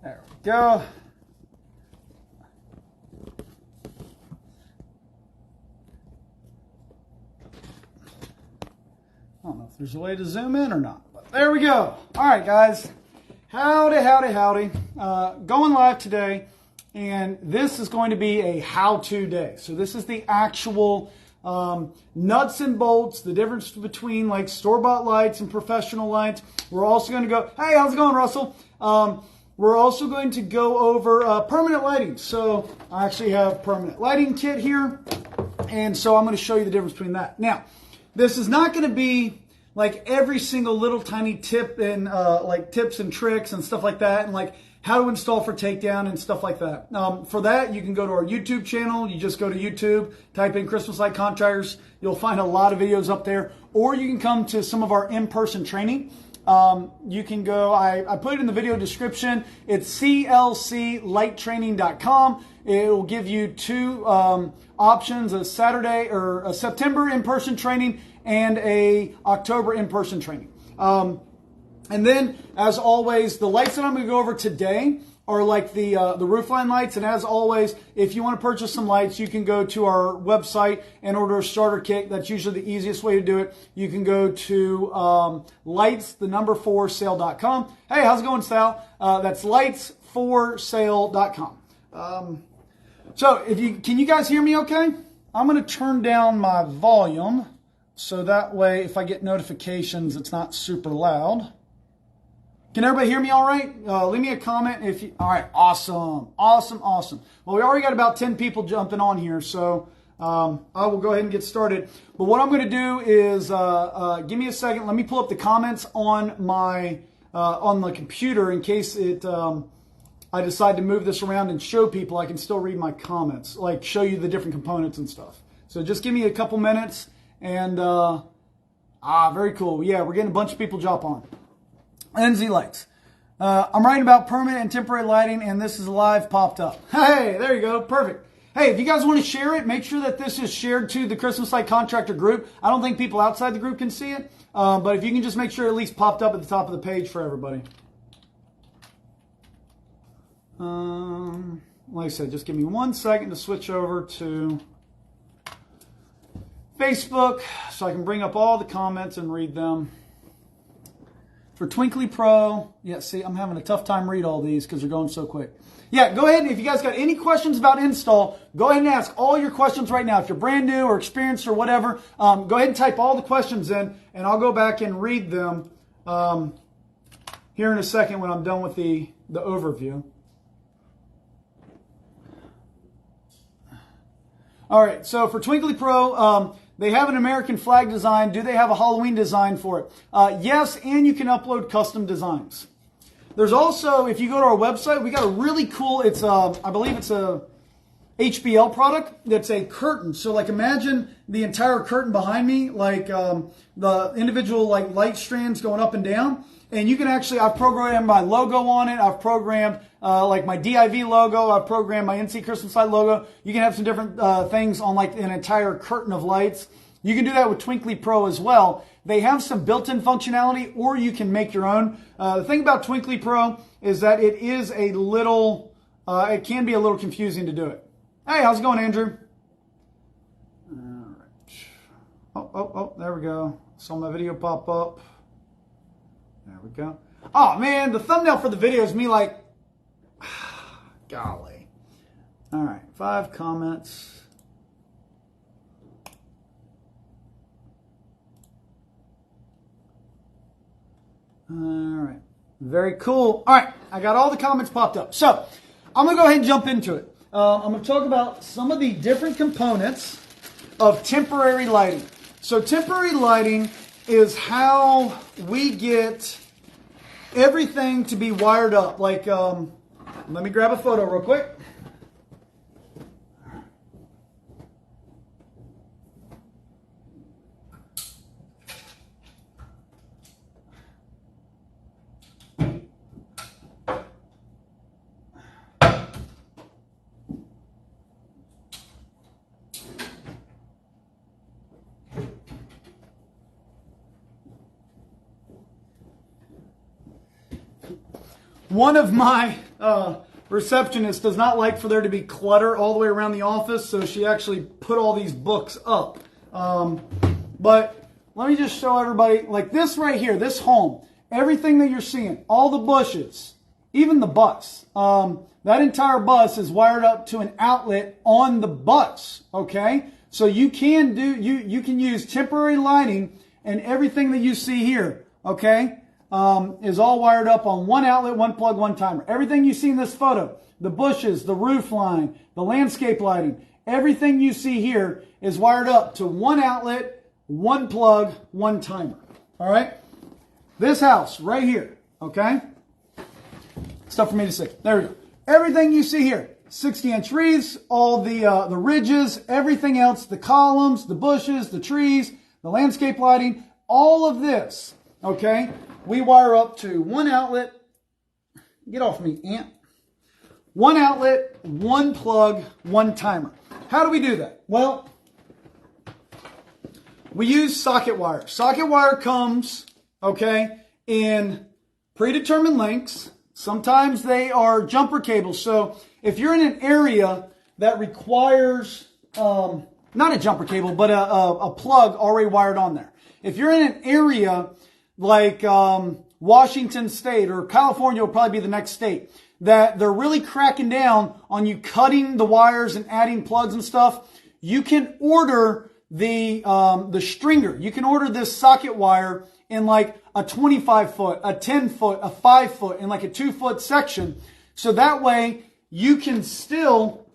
There we go. I don't know if there's a way to zoom in or not, but there we go. All right, guys. Howdy, howdy, howdy. Going live today, and this is going to be a how-to day. So this is the actual nuts and bolts, the difference between like store-bought lights and professional lights. We're also going to go, hey, how's it going, Russell? We're also going to go over permanent lighting. So I actually have permanent lighting kit here, and so I'm going to show you the difference between that. Now, this is not going to be like every single little tiny tip and like tips and tricks and stuff like that, and like how to install for takedown and stuff like that. For that, you can go to our YouTube channel. You just go to YouTube, type in Christmas Light Contractors. You'll find a lot of videos up there. Or you can come to some of our in-person training. You can go, I put it in the video description. It's clclighttraining.com. It will give you two options, a Saturday or a September in-person training and a October in-person training. And then, as always, the lights that I'm going to go over today are like the roofline lights. And as always, if you want to purchase some lights, you can go to our website and order a starter kit. That's usually the easiest way to do it. You can go to lights4sale.com. Hey, how's it going, Sal? That's lights4sale.com. So, can you guys hear me okay? I'm going to turn down my volume so that way if I get notifications, it's not super loud. Can everybody hear me all right? Leave me a comment if you... All right, awesome, awesome, awesome. Well, we already got about 10 people jumping on here, so I will go ahead and get started. But what I'm going to do is, give me a second. Let me pull up the comments on my on the computer in case it I decide to move this around and show people. I can still read my comments, like show you the different components and stuff. So just give me a couple minutes, and very cool. Yeah, we're getting a bunch of people jump on. NZ Lights. I'm writing about permanent and temporary lighting, and this is live popped up. Hey, there you go. Perfect. Hey, if you guys want to share it, make sure that this is shared to the Christmas Light Contractor group. I don't think people outside the group can see it, but if you can just make sure it at least popped up at the top of the page for everybody. Like I said, just give me 1 second to switch over to Facebook so I can bring up all the comments and read them. For Twinkly Pro, yeah, see, I'm having a tough time read all these because they're going so quick. Yeah, go ahead, and if you guys got any questions about install, go ahead and ask all your questions right now. If you're brand new or experienced or whatever, go ahead and type all the questions in, and I'll go back and read them here in a second when I'm done with the overview. All right, so for Twinkly Pro, they have an American flag design. Do they have a Halloween design for it? Yes, and you can upload custom designs. There's also, if you go to our website, we got a really cool, it's I believe it's a HBL product that's a curtain. So like imagine the entire curtain behind me, like the individual like light strands going up and down. And you can actually, I've programmed my logo on it. I've programmed like my DIV logo. I've programmed my NC Christmas Light logo. You can have some different things on like an entire curtain of lights. You can do that with Twinkly Pro as well. They have some built-in functionality, or you can make your own. The thing about Twinkly Pro is that it is a little, it can be a little confusing to do it. Hey, how's it going, Andrew? All right. Oh, there we go. Saw my video pop up. There we go. Oh, man, the thumbnail for the video is me like, golly. All right, 5 comments. All right, very cool. All right, I got all the comments popped up. So I'm going to go ahead and jump into it. I'm going to talk about some of the different components of temporary lighting. So temporary lighting is how we get everything to be wired up. Like, let me grab a photo real quick. One of my receptionist does not like for there to be clutter all the way around the office, so she actually put all these books up. But let me just show everybody, like this right here, this home, everything that you're seeing, all the bushes, even the bus. That entire bus is wired up to an outlet on the bus, okay? So you can use temporary lighting, and everything that you see here, okay, is all wired up on one outlet, one plug, one timer. Everything you see in this photo, the bushes, the roof line, the landscape lighting, everything you see here is wired up to one outlet, one plug, one timer. All right? This house right here, okay? Stuff for me to see. There we go. Everything you see here, 60-inch wreaths, all the ridges, everything else, the columns, the bushes, the trees, the landscape lighting, all of this, okay, we wire up to one outlet. Get off me, ant. One outlet, one plug, one timer. How do we do that? Well, we use socket wire. Socket wire comes, okay, in predetermined lengths. Sometimes they are jumper cables. So if you're in an area that requires, not a jumper cable, but a plug already wired on there. If you're in an area like Washington State or California will probably be the next state, that they're really cracking down on you cutting the wires and adding plugs and stuff, you can order the stringer. You can order this socket wire in like a 25 foot, a 10 foot, a 5 foot, and like a 2 foot section. So that way you can still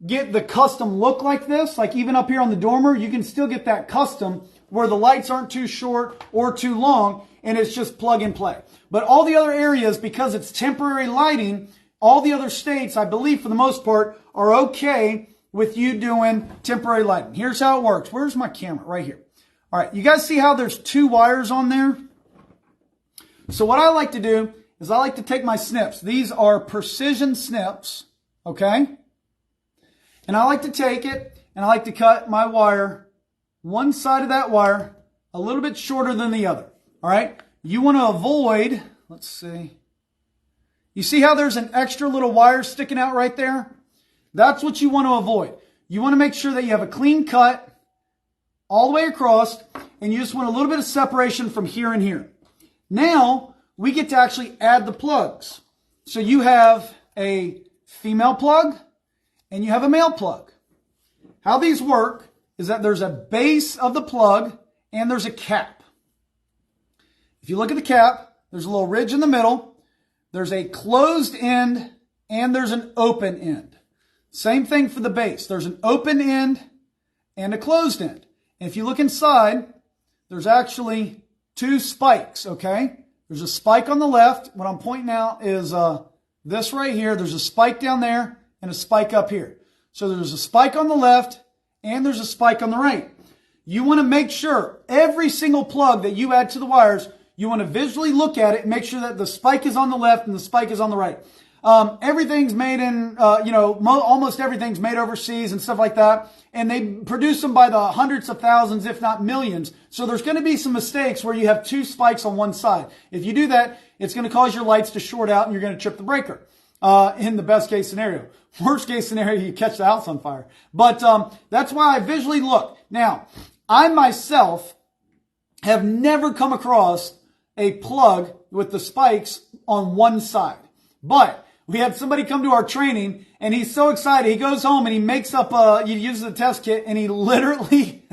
get the custom look like this. Like even up here on the dormer, you can still get that custom where the lights aren't too short or too long, and it's just plug and play. But all the other areas, because it's temporary lighting, all the other states, I believe for the most part, are okay with you doing temporary lighting. Here's how it works. Where's my camera? Right here. All right, you guys see how there's two wires on there? So what I like to do is I like to take my snips. These are precision snips, okay? And I like to take it and I like to cut my wire, one side of that wire, a little bit shorter than the other, all right? You want to avoid, let's see. You see how there's an extra little wire sticking out right there? That's what you want to avoid. You want to make sure that you have a clean cut all the way across, and you just want a little bit of separation from here and here. Now, we get to actually add the plugs. So you have a female plug, and you have a male plug. How these work is that there's a base of the plug, and there's a cap. If you look at the cap, there's a little ridge in the middle, there's a closed end, and there's an open end. Same thing for the base. There's an open end and a closed end. And if you look inside, there's actually two spikes, okay? There's a spike on the left. What I'm pointing out is this right here. There's a spike down there and a spike up here. So there's a spike on the left and there's a spike on the right. You want to make sure every single plug that you add to the wires, you want to visually look at it and make sure that the spike is on the left and the spike is on the right. Everything's made in, almost everything's made overseas and stuff like that. And they produce them by the hundreds of thousands, if not millions. So there's going to be some mistakes where you have two spikes on one side. If you do that, it's going to cause your lights to short out and you're going to trip the breaker. In the best case scenario. Worst case scenario, you catch the house on fire. But, that's why I visually look. Now, I myself have never come across a plug with the spikes on one side. But we had somebody come to our training and he's so excited. He goes home and he makes up, he uses a test kit and he literally,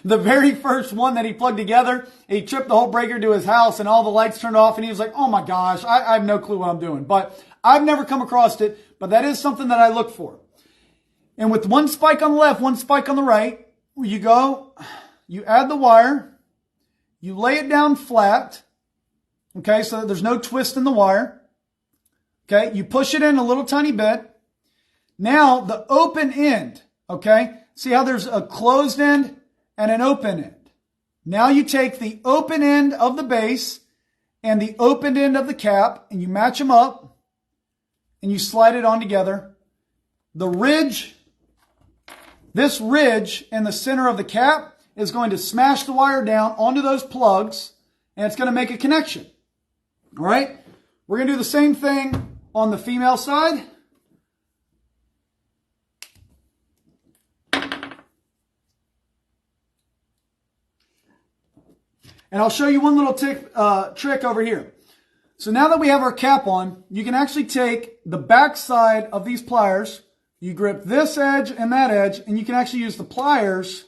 the very first one that he plugged together, he tripped the whole breaker to his house and all the lights turned off and he was like, oh my gosh, I have no clue what I'm doing. But I've never come across it, but that is something that I look for. And with one spike on the left, one spike on the right, you go, you add the wire, you lay it down flat, okay, so that there's no twist in the wire. Okay, you push it in a little tiny bit. Now, the open end, okay? See how there's a closed end and an open end. Now you take the open end of the base and the open end of the cap and you match them up and you slide it on together. The ridge, this ridge in the center of the cap is going to smash the wire down onto those plugs and it's going to make a connection. All right? We're going to do the same thing on the female side. And I'll show you one little trick over here. So now that we have our cap on, you can actually take the back side of these pliers, you grip this edge and that edge, and you can actually use the pliers.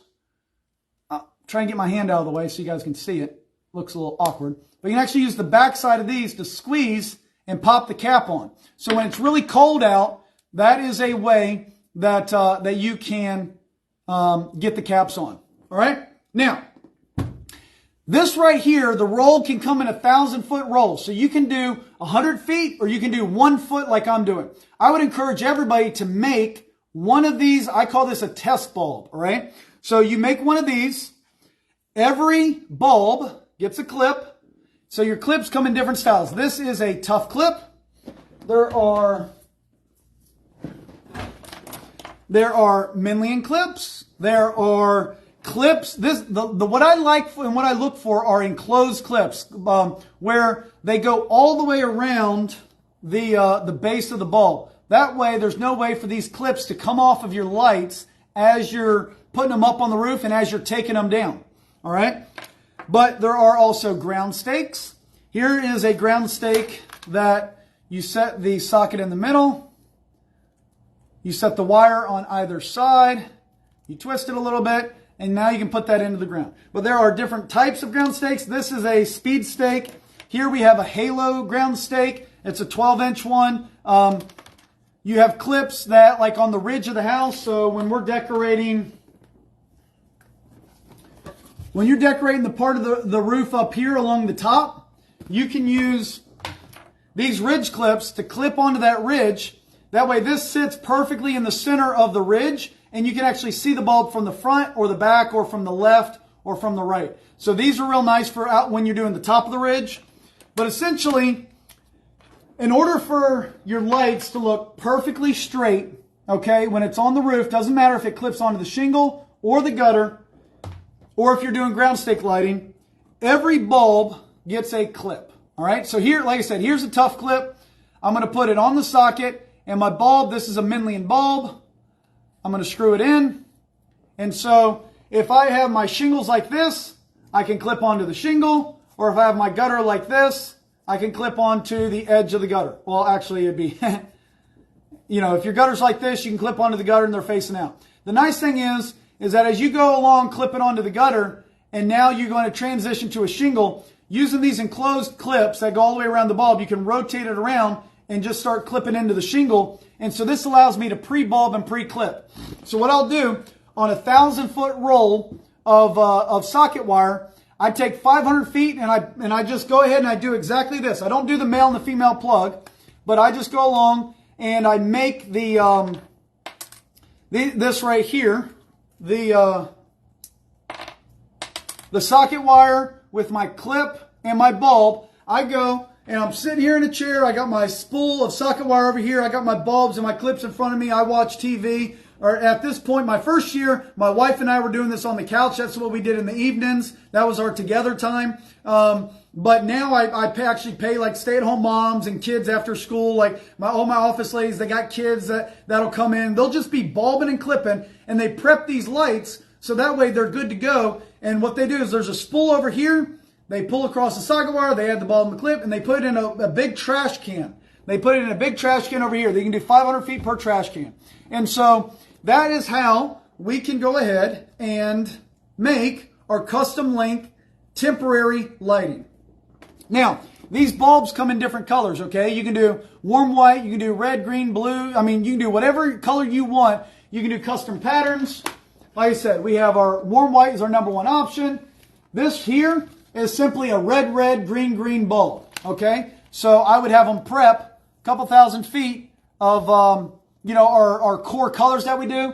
I'll try and get my hand out of the way so you guys can see it. Looks a little awkward. But you can actually use the back side of these to squeeze and pop the cap on. So when it's really cold out, that is a way that, that you can get the caps on. All right? Now, this right here, the roll can come in 1,000-foot rolls. So you can do 100 feet or you can do 1 foot like I'm doing. I would encourage everybody to make one of these. I call this a test bulb, all right? So you make one of these. Every bulb gets a clip. So your clips come in different styles. This is a tough clip. There are Minlian clips. There are clips. What I like and what I look for are enclosed clips where they go all the way around the base of the bulb. That way, there's no way for these clips to come off of your lights as you're putting them up on the roof and as you're taking them down. All right. But there are also ground stakes. Here is a ground stake that you set the socket in the middle. You set the wire on either side. You twist it a little bit. And now you can put that into the ground. But there are different types of ground stakes. This is a speed stake. Here we have a halo ground stake. It's a 12-inch one. You have clips that, like on the ridge of the house. So when we're decorating, when you're decorating the part of the roof up here along the top, you can use these ridge clips to clip onto that ridge. That way this sits perfectly in the center of the ridge. And you can actually see the bulb from the front or the back or from the left or from the right. So these are real nice for out when you're doing the top of the ridge. But essentially, in order for your lights to look perfectly straight, okay, when it's on the roof, doesn't matter if it clips onto the shingle or the gutter, or if you're doing ground stake lighting, every bulb gets a clip. All right, so here, like I said, here's a tough clip. I'm going to put it on the socket, and my bulb, this is a Minlian bulb. I'm going to screw it in. And so if I have my shingles like this, I can clip onto the shingle. Or if I have my gutter like this, I can clip onto the edge of the gutter. Well, actually, it'd be, you know, if your gutter's like this, you can clip onto the gutter and they're facing out. The nice thing is that as you go along clipping onto the gutter, and now you're going to transition to a shingle, using these enclosed clips that go all the way around the bulb, you can rotate it around and just start clipping into the shingle. And so this allows me to pre-bulb and pre-clip. So what I'll do on a 1,000-foot roll of socket wire, I take 500 feet and I just go ahead and I do exactly this. I don't do the male and the female plug, but I just go along and I make this right here, the socket wire with my clip and my bulb. I go and I'm sitting here in a chair. I got my spool of socket wire over here. I got my bulbs and my clips in front of me. I watch TV. Or at this point, my first year, my wife and I were doing this on the couch. That's what we did in the evenings. That was our together time. But now I actually pay like stay-at-home moms and kids after school. Like all my office ladies, they got kids that'll come in. They'll just be bulbing and clipping, and they prep these lights so that way they're good to go. And what they do is there's a spool over here. They pull across the socket wire, they add the bulb and the clip, and they put it in a big trash can. They put it in a big trash can over here. They can do 500 feet per trash can. And so that is how we can go ahead and make our custom link temporary lighting. Now, these bulbs come in different colors, okay? You can do warm white, you can do red, green, blue. I mean, you can do whatever color you want. You can do custom patterns. Like I said, we have our warm white is our #1 option. This here is simply a red, red, green, green bulb, okay? So I would have them prep a couple thousand feet of, our core colors that we do.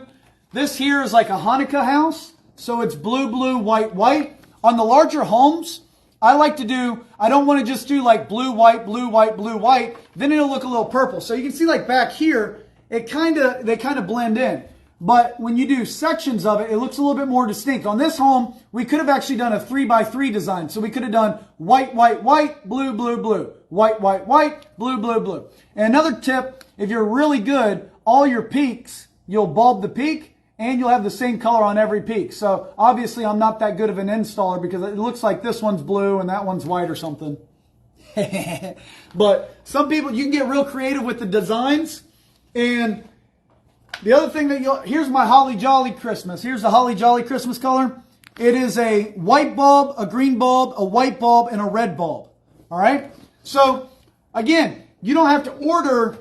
This here is like a Hanukkah house. So it's blue, blue, white, white. On the larger homes, I like to do, I don't want to just do like blue, white, blue, white, blue, white. Then it'll look a little purple. So you can see like back here, they kind of blend in. But when you do sections of it, it looks a little bit more distinct. On this home, we could have actually done a 3x3 design. So we could have done white, white, white, blue, blue, blue, white, white, white, blue, blue, blue. And another tip, if you're really good, all your peaks, you'll bulb the peak and you'll have the same color on every peak. So obviously I'm not that good of an installer because it looks like this one's blue and that one's white or something. But some people, you can get real creative with the designs. And the other thing that here's my Holly Jolly Christmas. Here's the Holly Jolly Christmas color. It is a white bulb, a green bulb, a white bulb, and a red bulb. All right. So again, you don't have to order,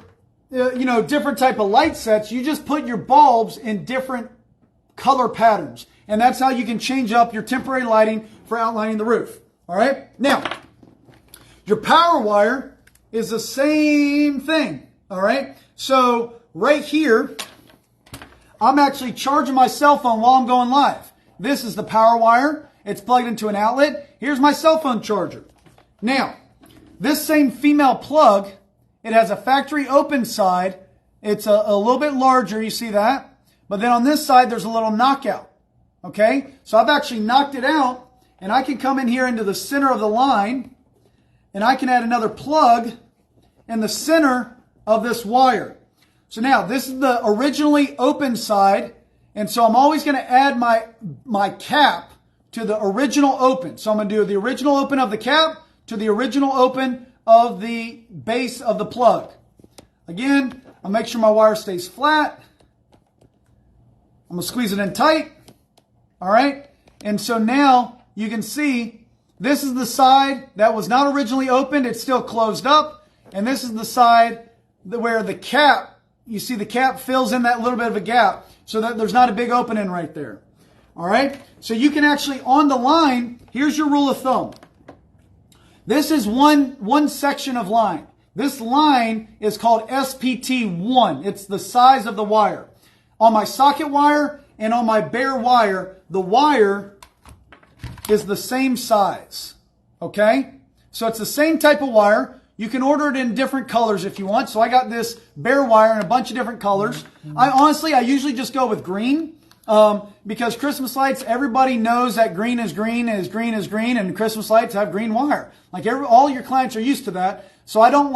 different type of light sets. You just put your bulbs in different color patterns. And that's how you can change up your temporary lighting for outlining the roof. All right. Now, your power wire is the same thing. All right. So right here, I'm actually charging my cell phone while I'm going live. This is the power wire. It's plugged into an outlet. Here's my cell phone charger. Now, this same female plug, it has a factory open side. It's a little bit larger, you see that? But then on this side, there's a little knockout. Okay? So I've actually knocked it out, and I can come in here into the center of the line, and I can add another plug in the center of this wire. So now, this is the originally open side, and so I'm always going to add my cap to the original open. So I'm going to do the original open of the cap to the original open of the base of the plug. Again, I'll make sure my wire stays flat. I'm going to squeeze it in tight. All right? And so now you can see this is the side that was not originally opened. It's still closed up. And this is the side where the cap, you see the cap fills in that little bit of a gap so that there's not a big opening right there. All right? So you can actually, on the line, here's your rule of thumb. This is one section of line. This line is called SPT1. It's the size of the wire. On my socket wire and on my bare wire, the wire is the same size. Okay? So it's the same type of wire. You can order it in different colors if you want. So I got this bare wire in a bunch of different colors. I usually just go with green. Because Christmas lights, everybody knows that green is green, and Christmas lights have green wire. Like all your clients are used to that. So I don't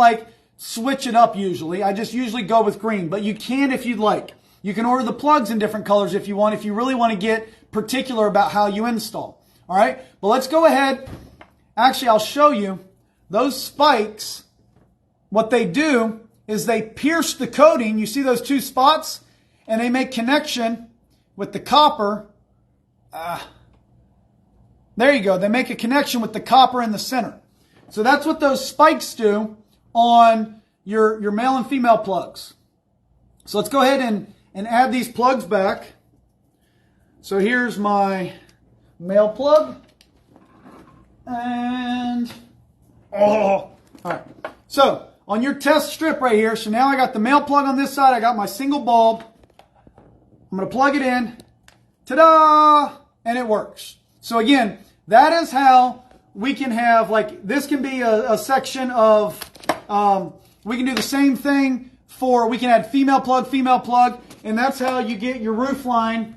switch it up usually. I just usually go with green, but you can if you'd like. You can order the plugs in different colors if you want, if you really want to get particular about how you install. All right. But let's go ahead. Actually, I'll show you those spikes. What they do is they pierce the coating. You see those two spots and they make connection with the copper. There you go. They make a connection with the copper in the center. So that's what those spikes do on your male and female plugs. So let's go ahead and add these plugs back. So here's my male plug. And, all right. So on your test strip right here, so now I got the male plug on this side. I got my single bulb. I'm going to plug it in. Ta-da! And it works. So again, that is how we can have, this can be a section of, we can do the same thing we can add female plug, and that's how you get your roof line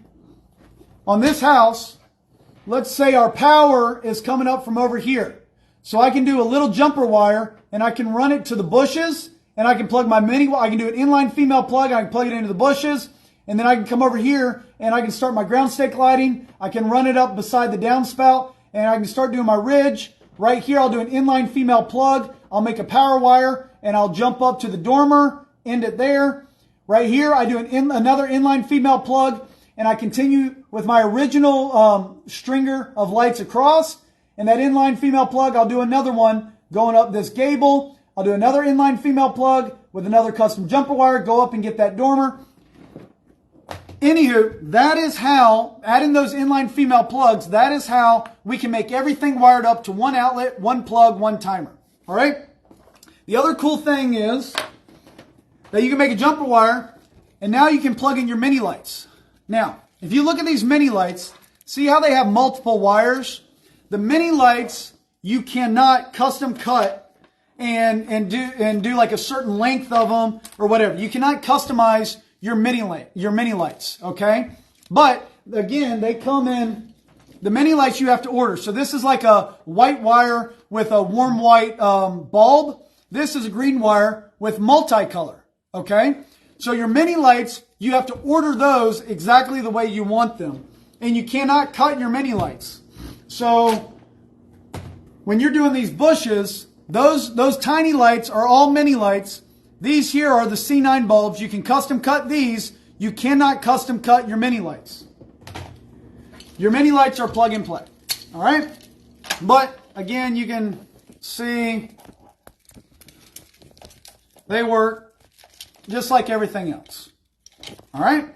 on this house. Let's say our power is coming up from over here. So I can do a little jumper wire, and I can run it to the bushes, and I can plug my I can do an inline female plug, I can plug it into the bushes, and then I can come over here, and I can start my ground stake lighting. I can run it up beside the downspout, and I can start doing my ridge. Right here, I'll do an inline female plug. I'll make a power wire, and I'll jump up to the dormer, end it there. Right here, I do another inline female plug, and I continue with my original stringer of lights across. And that inline female plug, I'll do another one going up this gable. I'll do another inline female plug with another custom jumper wire, go up and get that dormer. Anywho, that is how, adding those inline female plugs, that is how we can make everything wired up to one outlet, one plug, one timer. All right? The other cool thing is that you can make a jumper wire, and now you can plug in your mini lights. Now, if you look at these mini lights, see how they have multiple wires? The mini lights, you cannot custom cut and do like a certain length of them or whatever. You cannot customize your mini lights, okay? But again, they come in, the mini lights you have to order. So this is like a white wire with a warm white bulb. This is a green wire with multicolor, okay? So your mini lights, you have to order those exactly the way you want them. And you cannot cut your mini lights. So when you're doing these bushes, those tiny lights are all mini lights. These here are the C9 bulbs. You can custom cut these. You cannot custom cut your mini lights. Your mini lights are plug and play. All right? But again, you can see they work just like everything else. All right?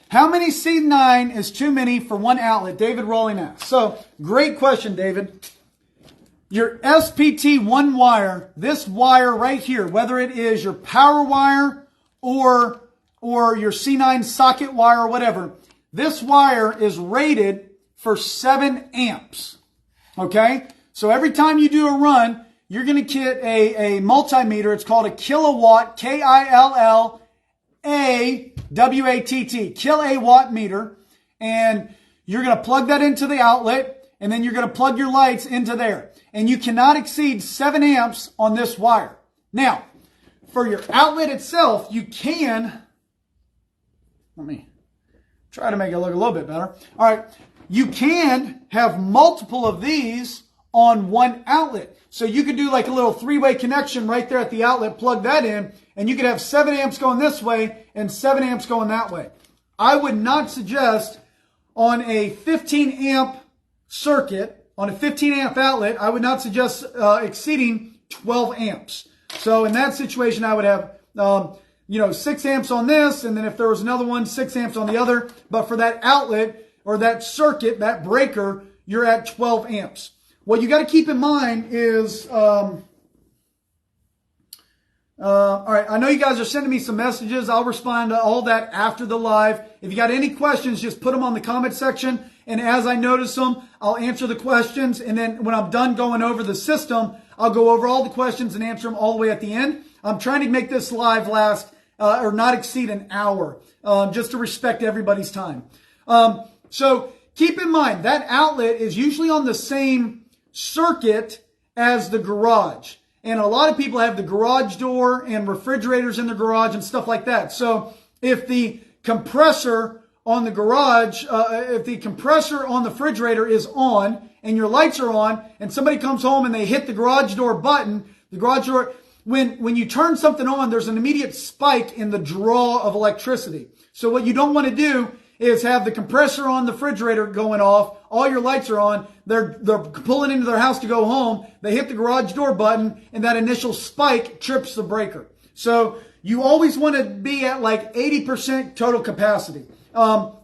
How many C9 is too many for one outlet? David Rowling asks. So, great question, David. Your SPT1 wire, this wire right here, whether it is your power wire or your C9 socket wire or whatever, this wire is rated for 7 amps. Okay? So every time you do a run, you're going to get a multimeter. It's called a kilowatt, K-I-L-L-A-W-A-T-T, kilowatt meter. And you're going to plug that into the outlet, and then you're going to plug your lights into there. And you cannot exceed 7 amps on this wire. Now, for your outlet itself, you can, let me try to make it look a little bit better. All right, you can have multiple of these on one outlet. So you could do like a little 3-way connection right there at the outlet, plug that in, and you could have 7 amps going this way and 7 amps going that way. I would not suggest on a 15 amp circuit, on a 15 amp outlet, I would not suggest exceeding 12 amps. So in that situation, I would have, 6 amps on this, and then if there was another one, 6 amps on the other. But for that outlet or that circuit, that breaker, you're at 12 amps. What you got to keep in mind is, all right, I know you guys are sending me some messages. I'll respond to all that after the live. If you got any questions, just put them on the comment section. And as I notice them, I'll answer the questions. And then when I'm done going over the system, I'll go over all the questions and answer them all the way at the end. I'm trying to make this live last or not exceed an hour, just to respect everybody's time. So keep in mind, that outlet is usually on the same circuit as the garage. And a lot of people have the garage door and refrigerators in the garage and stuff like that. So if the compressor on the garage, if the compressor on the refrigerator is on and your lights are on and somebody comes home and they hit the garage door button, the garage door, when you turn something on, there's an immediate spike in the draw of electricity. So what you don't want to do is have the compressor on the refrigerator going off, all your lights are on, they're pulling into their house to go home, they hit the garage door button, and that initial spike trips the breaker. So you always want to be at like 80% total capacity.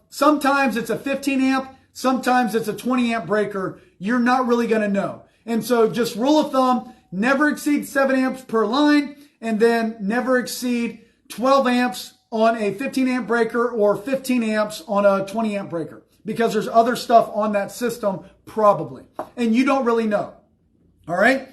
Sometimes it's a 15 amp, sometimes it's a 20 amp breaker. You're not really going to know. And so just rule of thumb, never exceed 7 amps per line, and then never exceed 12 amps on a 15 amp breaker or 15 amps on a 20 amp breaker, because there's other stuff on that system probably, and you don't really know. All right.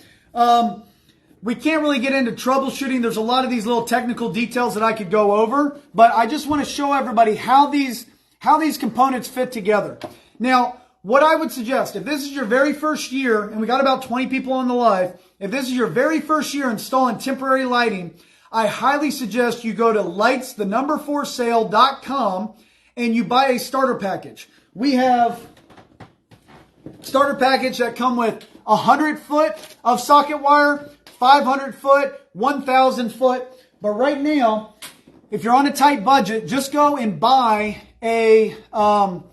We can't really get into troubleshooting. There's a lot of these little technical details that I could go over, but I just want to show everybody how these components fit together. Now, what I would suggest, if this is your very first year, and we got about 20 people on the live, if this is your very first year installing temporary lighting, I highly suggest you go to lights4sale.com and you buy a starter package. We have starter package that come with 100 foot of socket wire, 500 foot, 1,000 foot. But right now, if you're on a tight budget, just go and buy a 100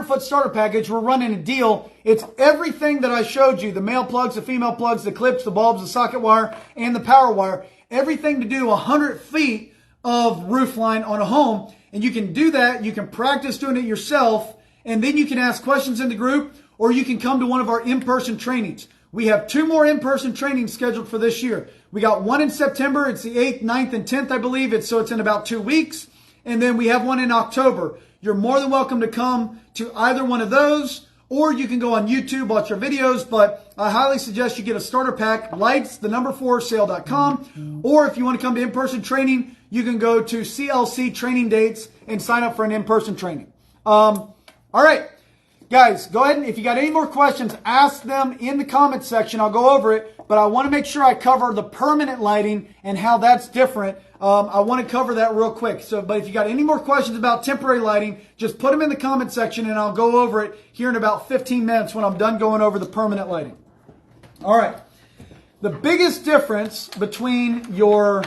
foot starter package. We're running a deal. It's everything that I showed you, the male plugs, the female plugs, the clips, the bulbs, the socket wire, and the power wire. Everything to do 100 feet of roof line on a home. And you can do that. You can practice doing it yourself. And then you can ask questions in the group, or you can come to one of our in-person trainings. We have 2 more in-person trainings scheduled for this year. We got one in September. It's the 8th, 9th, and 10th, I believe. It's in about 2 weeks. And then we have one in October. You're more than welcome to come to either one of those, or you can go on YouTube, watch our videos, but I highly suggest you get a starter pack, lights, the4sale.com, or if you want to come to in-person training, you can go to CLC training dates and sign up for an in-person training. All right, guys, go ahead and if you got any more questions, ask them in the comment section. I'll go over it, but I want to make sure I cover the permanent lighting and how that's different. I want to cover that real quick. But if you got any more questions about temporary lighting, just put them in the comment section and I'll go over it here in about 15 minutes when I'm done going over the permanent lighting. All right. The biggest difference between your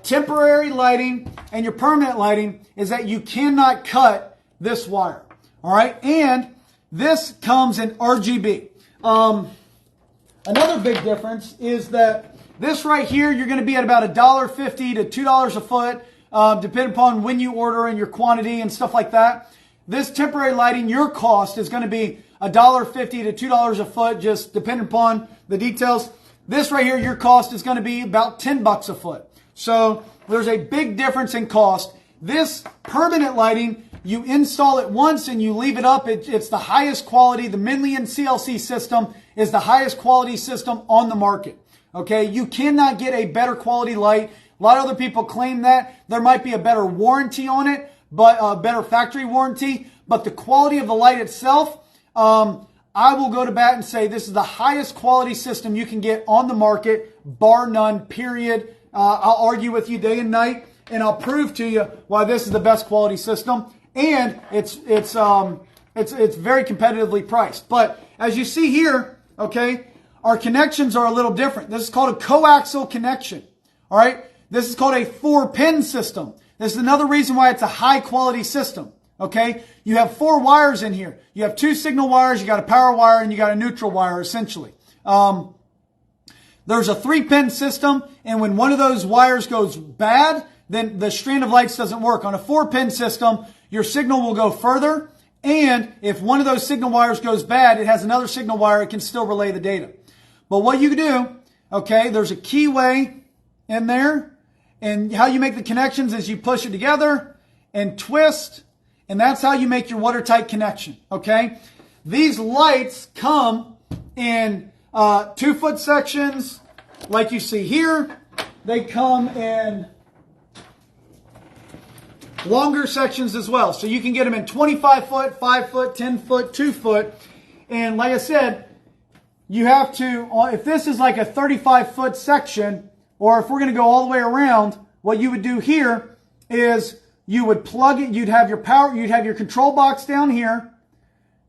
temporary lighting and your permanent lighting is that you cannot cut this wire. All right. And this comes in RGB. Another big difference is that this right here, you're going to be at about $1.50 to $2 a foot, depending upon when you order and your quantity and stuff like that. This temporary lighting, your cost is going to be $1.50 to $2 a foot, just depending upon the details. This right here, your cost is going to be about $10 a foot. So there's a big difference in cost. This permanent lighting, you install it once and you leave it up. It's the highest quality. The Minlian CLC system is the highest quality system on the market. Okay, you cannot get a better quality light. A lot of other people claim that. There might be a better warranty on it, but a better factory warranty. But the quality of the light itself, I will go to bat and say this is the highest quality system you can get on the market, bar none, period. I'll argue with you day and night, and I'll prove to you why this is the best quality system. And it's very competitively priced. But as you see here, okay, our connections are a little different. This is called a coaxial connection. All right. This is called a 4-pin system. This is another reason why it's a high quality system. Okay. You have 4 wires in here. You have 2 signal wires. You got a power wire and you got a neutral wire essentially. There's a 3-pin system. And when one of those wires goes bad, then the strand of lights doesn't work. On a 4-pin system, your signal will go further. And if one of those signal wires goes bad, it has another signal wire. It can still relay the data. But what you do, okay, there's a keyway in there. And how you make the connections is you push it together and twist. And that's how you make your watertight connection, okay? These lights come in 2-foot sections like you see here. They come in longer sections as well. So you can get them in 25 foot, 5 foot, 10 foot, 2 foot. And like I said, you have to, if this is like a 35-foot section, or if we're going to go all the way around, what you would do here is you would plug it, you'd have your power, you'd have your control box down here.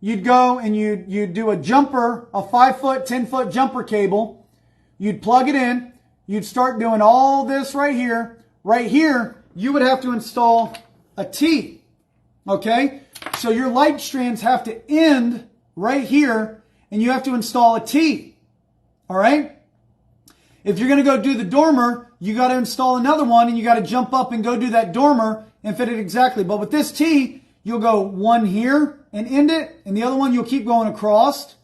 You'd go and you'd do a jumper, a 5-foot, 10-foot jumper cable. You'd plug it in. You'd start doing all this right here. Right here, you would have to install a T. Okay? So your light strands have to end right here, and you have to install a T. All right? If you're going to go do the dormer, you got to install another one, and you got to jump up and go do that dormer and fit it exactly. But with this T, you'll go one here and end it, and the other one you'll keep going across.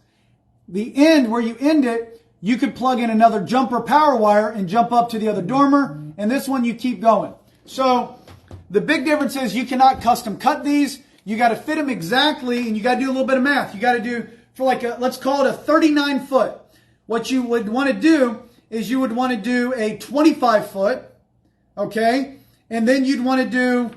The end, where you end it, you could plug in another jumper power wire and jump up to the other dormer, and this one you keep going. So the big difference is you cannot custom cut these. You got to fit them exactly, and you got to do a little bit of math. You got to do, for like a, let's call it a 39 foot. What you would want to do is you would want to do a 25 foot, okay? And then you'd want to do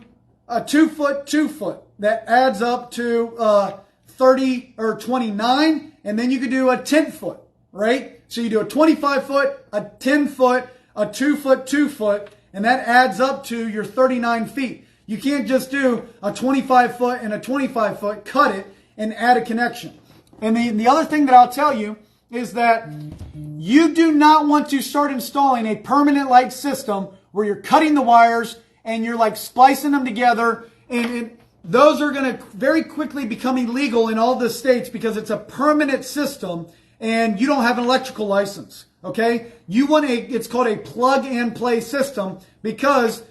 a 2 foot, 2 foot. That adds up to 30 or 29, and then you could do a 10 foot, right? So you do a 25 foot, a 10 foot, a 2 foot, 2 foot, and that adds up to your 39 feet. You can't just do a 25 foot and a 25 foot, cut it, and add a connection. And the other thing that I'll tell you is that you do not want to start installing a permanent light system where you're cutting the wires and you're like splicing them together, and those are going to very quickly become illegal in all the states because it's a permanent system and you don't have an electrical license. Okay? You want it's called a plug and play system, because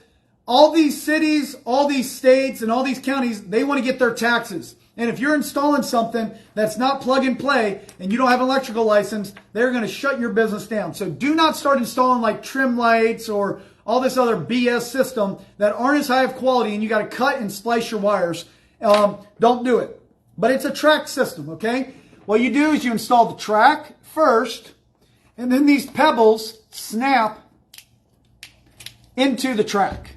all these cities, all these states, and all these counties, they want to get their taxes. And if you're installing something that's not plug and play and you don't have an electrical license, they're going to shut your business down. So do not start installing like trim lights or all this other BS system that aren't as high of quality, and you got to cut and splice your wires. Don't do it. but it's a track system, okay? What you do is you install the track first, and then these pebbles snap into the track,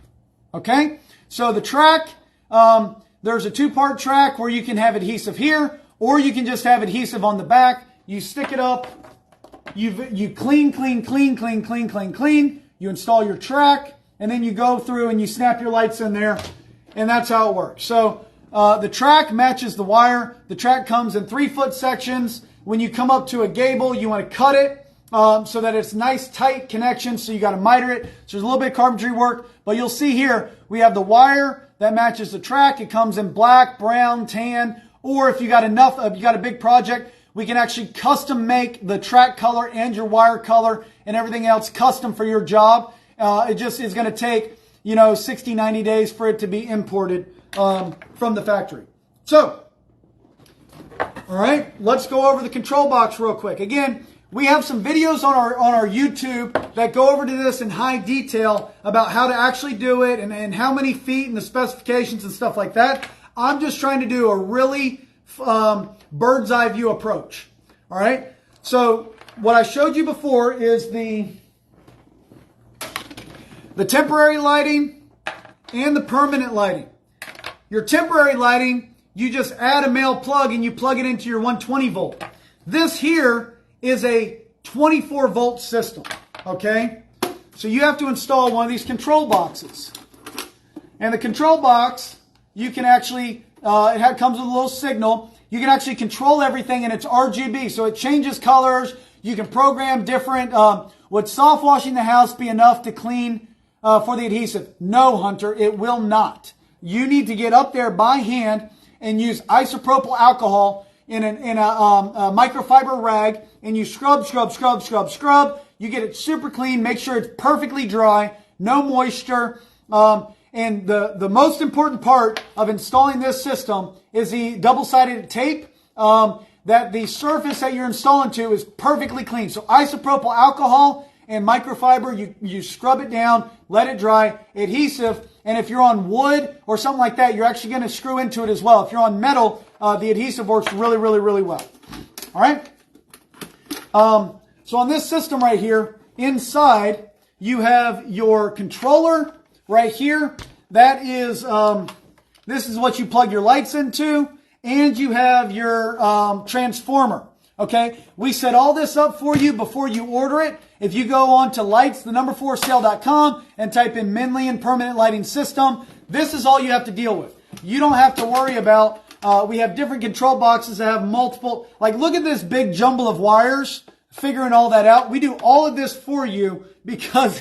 okay? So the track, there's a two-part track where you can have adhesive here, or you can just have adhesive on the back. You stick it up, you clean, you install your track, and then you go through and you snap your lights in there, and that's how it works. So the track matches the wire. The track comes in 3-foot sections. When you come up to a gable, you want to cut it so that it's nice, tight connection. So you got to miter it. So there's a little bit of carpentry work, but you'll see here we have the wire that matches the track. It comes in black, brown, tan, or if you got enough, if you got a big project, we can actually custom make the track color and your wire color and everything else custom for your job. It just is going to take, 60, 90 days for it to be imported from the factory. So, all right, let's go over the control box real quick. Again, we have some videos on our YouTube that go over to this in high detail about how to actually do it and how many feet and the specifications and stuff like that. I'm just trying to do a really bird's eye view approach. All right, so what I showed you before is the temporary lighting and the permanent lighting. Your temporary lighting, you just add a male plug and you plug it into your 120 volt. This here is a 24 volt system, okay? So you have to install one of these control boxes. And the control box, you can actually, it comes with a little signal. You can actually control everything, and it's RGB, so it changes colors. You can program different. Would soft washing the house be enough to clean for the adhesive? No, Hunter, it will not. You need to get up there by hand and use isopropyl alcohol in a microfiber rag, and you scrub. You get it super clean. Make sure it's perfectly dry, no moisture. And the most important part of installing this system is the double-sided tape, that the surface that you're installing to is perfectly clean. So isopropyl alcohol and microfiber, you scrub it down, let it dry, adhesive, and if you're on wood or something like that, you're actually going to screw into it as well. If you're on metal, the adhesive works really well. All right? So on this system right here, inside, you have your controller right here. That is, this is what you plug your lights into, and you have your transformer. Okay, we set all this up for you before you order it. If you go on to lights4sale.com and type in Minlian permanent lighting system, this is all you have to deal with. You don't have to worry about, we have different control boxes that have multiple, like look at this big jumble of wires, figuring all that out. We do all of this for you because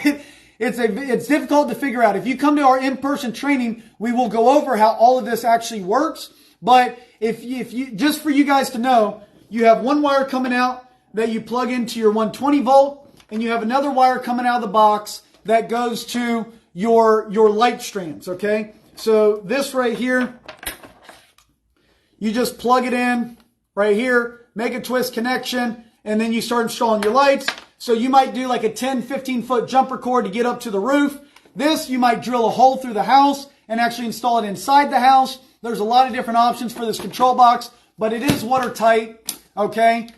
it's difficult to figure out. If you come to our in-person training, we will go over how all of this actually works. But if you just for you guys to know, you have one wire coming out that you plug into your 120 volt, and you have another wire coming out of the box that goes to your light strands, okay? So this right here, you just plug it in right here, make a twist connection, and then you start installing your lights. So you might do like a 10, 15-foot jumper cord to get up to the roof. This, you might drill a hole through the house and actually install it inside the house. There's a lot of different options for this control box, but it is watertight. Okay,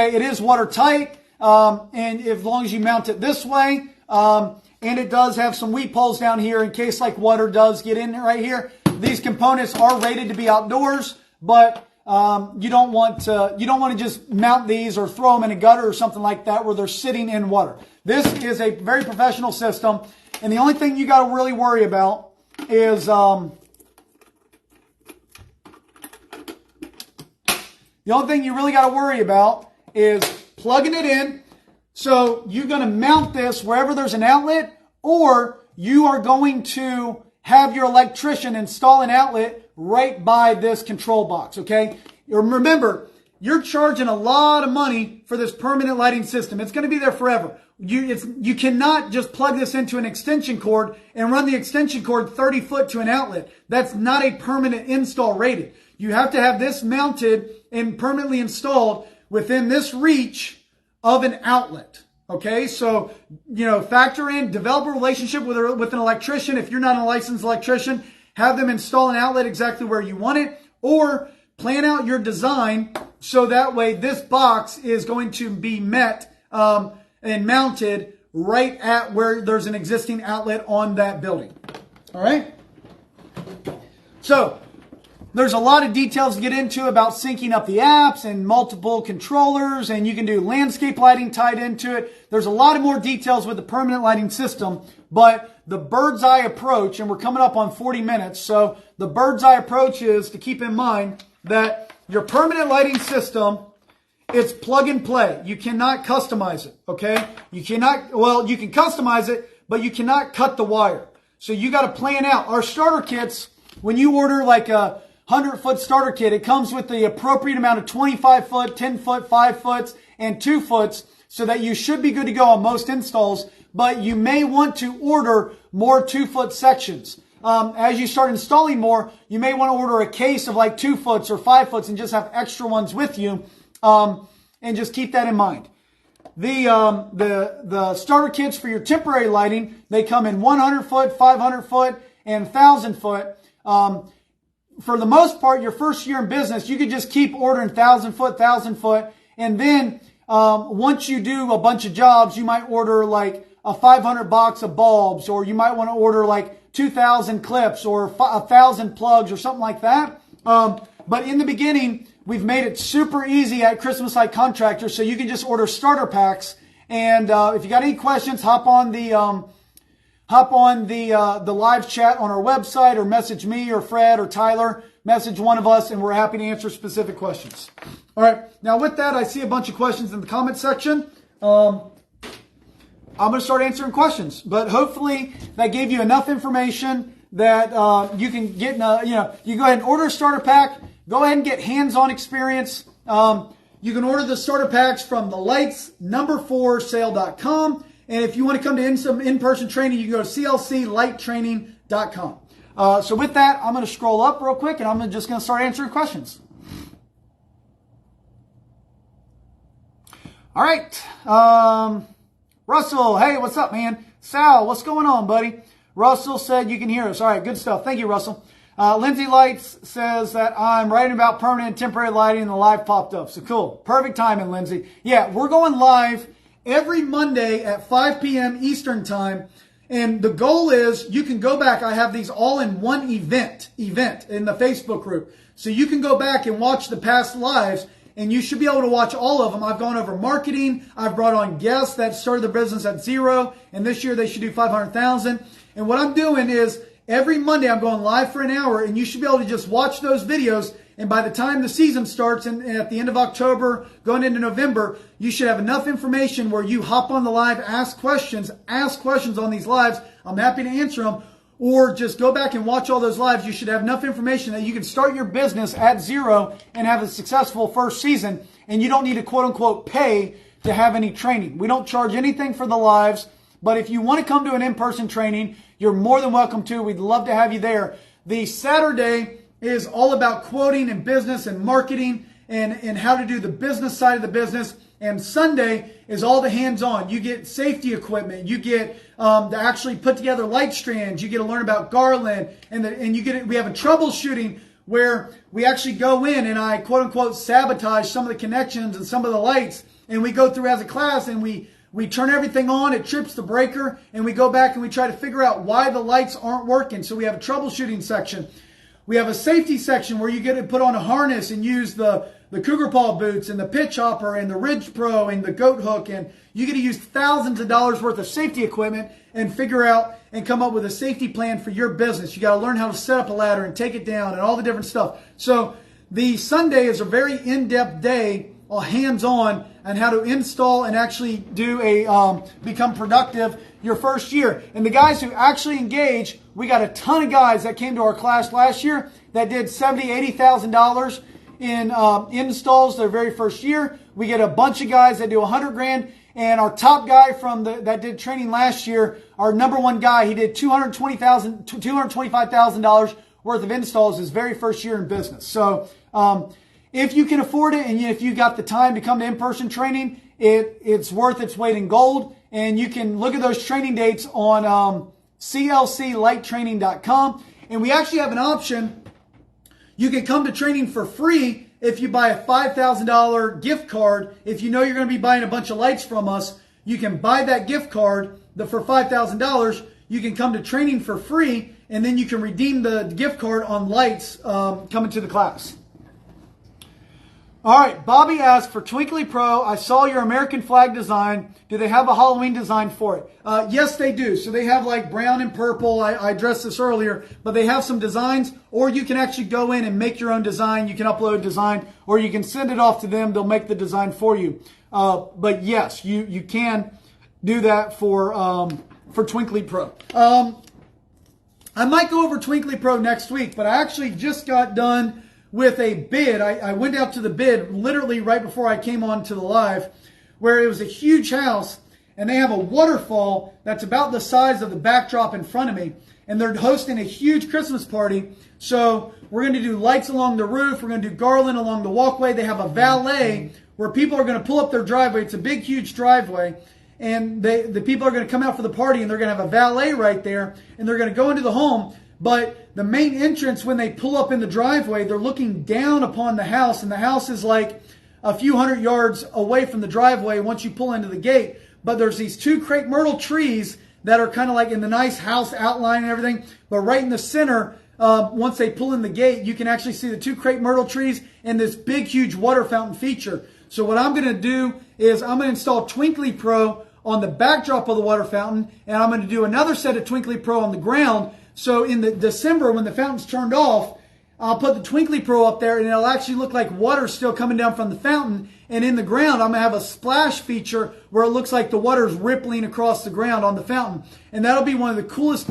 it is watertight, and as long as you mount it this way, and it does have some weep holes down here in case like water does get in right here. These components are rated to be outdoors, but you don't want to just mount these or throw them in a gutter or something like that where they're sitting in water. This is a very professional system, and the only thing you got to really worry about is the only thing you really got to worry about is plugging it in. So you're going to mount this wherever there's an outlet, or you are going to have your electrician install an outlet right by this control box, okay? Remember, you're charging a lot of money for this permanent lighting system. It's going to be there forever. You cannot just plug this into an extension cord and run the extension cord 30 foot to an outlet. That's not a permanent install rated. You have to have this mounted and permanently installed within this reach of an outlet. Okay, so, factor in, develop a relationship with an electrician if you're not a licensed electrician. have them install an outlet exactly where you want it, or plan out your design so that way this box is going to be met and mounted right at where there's an existing outlet on that building. All right? So there's a lot of details to get into about syncing up the apps and multiple controllers, and you can do landscape lighting tied into it. There's a lot of more details with the permanent lighting system, but the bird's eye approach, and we're coming up on 40 minutes, so the bird's eye approach is to keep in mind that your permanent lighting system, it's plug and play. You cannot customize it, okay? You can customize it, but you cannot cut the wire. So you got to plan out. Our starter kits, when you order like a 100-foot starter kit, it comes with the appropriate amount of 25-foot, 10-foot, 5-foot, and 2-foot, so that you should be good to go on most installs, but you may want to order more 2-foot sections. As you start installing more, you may want to order a case of like 2-foots or 5-foots and just have extra ones with you, and just keep that in mind. The starter kits for your temporary lighting, they come in 100-foot, 500-foot, and 1,000-foot. For the most part, your first year in business, you could just keep ordering 1,000-foot, 1,000-foot, and then once you do a bunch of jobs, you might order like a 500 box of bulbs, or you might want to order like 2,000 clips or 1,000 plugs or something like that. But in the beginning, we've made it super easy at Christmas Light Contractors, so you can just order starter packs. And if you got any questions, hop on the live chat on our website, or message me or Fred or Tyler. Message one of us, and we're happy to answer specific questions. All right. Now with that, I see a bunch of questions in the comment section. I'm going to start answering questions, but hopefully that gave you enough information that you can get, you go ahead and order a starter pack. Go ahead and get hands-on experience. You can order the starter packs from the lights4sale.com. And if you want to come to some in-person training, you can go to clclighttraining.com. So with that, I'm going to scroll up real quick, and I'm just going to start answering questions. All right. Russell, hey, what's up, man? Sal, what's going on, buddy? Russell said you can hear us. All right, good stuff. Thank you, Russell. Lindsay Lights says that I'm writing about permanent and temporary lighting, and the live popped up. So cool. Perfect timing, Lindsay. Yeah, we're going live every Monday at 5 p.m. Eastern time. And the goal is you can go back. I have these all in one event in the Facebook group. So you can go back and watch the past lives, and you should be able to watch all of them. I've gone over marketing. I've brought on guests that started the business at 0, and this year they should do 500,000. And what I'm doing is every Monday I'm going live for an hour, and you should be able to just watch those videos. And by the time the season starts, and at the end of October, going into November, you should have enough information where you hop on the live, ask questions on these lives. I'm happy to answer them. Or just go back and watch all those lives. You should have enough information that you can start your business at 0 and have a successful first season. And you don't need to quote unquote pay to have any training. We don't charge anything for the lives. But if you want to come to an in-person training, you're more than welcome to. We'd love to have you there. The Saturday is all about quoting and business and marketing and how to do the business side of the business. And Sunday is all the hands-on. You get safety equipment. You get to actually put together light strands. You get to learn about garland. We have a troubleshooting where we actually go in and I quote-unquote sabotage some of the connections and some of the lights. And we go through as a class and we turn everything on, it trips the breaker, and we go back and we try to figure out why the lights aren't working. So we have a troubleshooting section. We have a safety section where you get to put on a harness and use the Cougar Paw boots and the pitch hopper and the Ridge Pro and the goat hook. And you get to use thousands of dollars worth of safety equipment and figure out and come up with a safety plan for your business. You got to learn how to set up a ladder and take it down and all the different stuff. So the Sunday is a very in-depth day, hands-on, and how to install and actually do become productive your first year. And the guys who actually engage, we got a ton of guys that came to our class last year that did $70,000, $80,000 in installs their very first year. We get a bunch of guys that do $100,000. And our top guy that did training last year, our number one guy, he did $225,000 worth of installs his very first year in business. So if you can afford it and if you got the time to come to in-person training, it's worth its weight in gold. And you can look at those training dates on clclighttraining.com. And we actually have an option. You can come to training for free if you buy a $5,000 gift card. If you know you're going to be buying a bunch of lights from us, you can buy that gift card for $5,000. You can come to training for free, and then you can redeem the gift card on lights coming to the class. All right, Bobby asked, for Twinkly Pro, I saw your American flag design. Do they have a Halloween design for it? Yes, they do. So they have like brown and purple. I addressed this earlier, but they have some designs, or you can actually go in and make your own design. You can upload a design, or you can send it off to them. They'll make the design for you. But yes, you can do that for Twinkly Pro. I might go over Twinkly Pro next week, but I actually just got done with a bid. I went out to the bid literally right before I came on to the live, where it was a huge house, and they have a waterfall that's about the size of the backdrop in front of me, and they're hosting a huge Christmas party. So we're going to do lights along the roof. We're going to do garland along the walkway. They have a valet where people are going to pull up their driveway. It's a big, huge driveway. And the people are going to come out for the party, and they're going to have a valet right there, and they're going to go into the home. But the main entrance, when they pull up in the driveway, they're looking down upon the house, and the house is like a few hundred yards away from the driveway once you pull into the gate. But there's these two crepe myrtle trees that are kind of like in the nice house outline and everything. But right in the center, once they pull in the gate, you can actually see the two crepe myrtle trees and this big, huge water fountain feature. So what I'm going to do is I'm going to install Twinkly Pro on the backdrop of the water fountain, and I'm going to do another set of Twinkly Pro on the ground. So in the December, when the fountain's turned off, I'll put the Twinkly Pro up there, and it'll actually look like water still coming down from the fountain. And in the ground, I'm going to have a splash feature where it looks like the water's rippling across the ground on the fountain. And that'll be one of the coolest